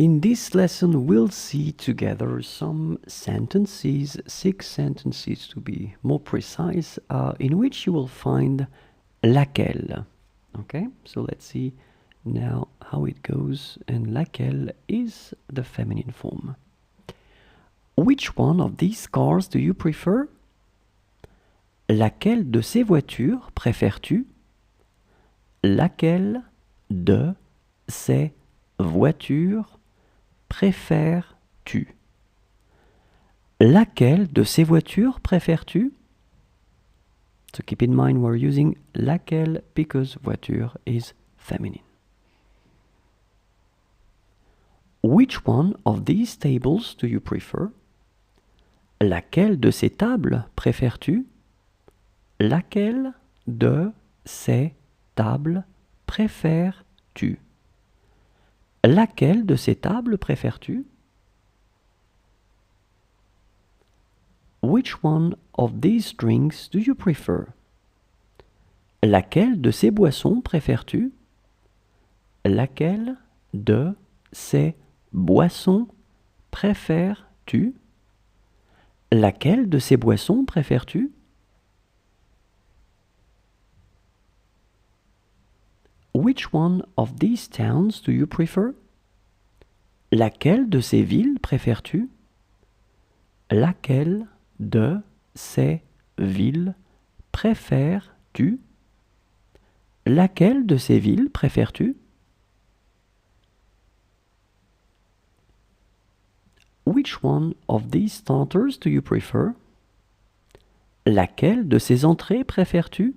In this lesson, we'll see together some sentences, 6 sentences to be more precise, in which you will find laquelle. Okay, so let's see now how it goes. And laquelle is the feminine form. Which one of these cars do you prefer? Laquelle de ces voitures préfères-tu? Laquelle de ces voitures préfères-tu? Laquelle de ces voitures préfères-tu? So keep in mind we're using laquelle because voiture is feminine. Which one of these tables do you prefer? Laquelle de ces tables préfères-tu? Laquelle de ces tables préfères-tu? Laquelle de ces tables préfères-tu? Which one of these drinks do you prefer? Laquelle de ces boissons préfères-tu? Laquelle de ces boissons préfères-tu? Laquelle de ces boissons préfères-tu? Which one of these towns do you prefer? Laquelle de ces villes préfères-tu? Laquelle de ces villes préfères-tu? Laquelle de ces villes préfères-tu? Which one of these starters do you prefer? Laquelle de ces entrées préfères-tu?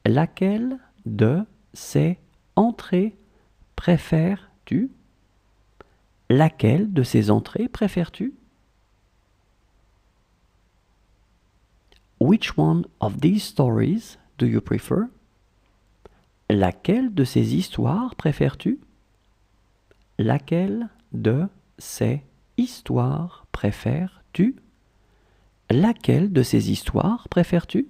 Laquelle de ces entrées préfères-tu? Laquelle de ces entrées préfères-tu? Which one of these stories do you prefer? Laquelle de ces histoires préfères-tu? Laquelle de ces histoires préfères-tu? Laquelle de ces histoires préfères-tu?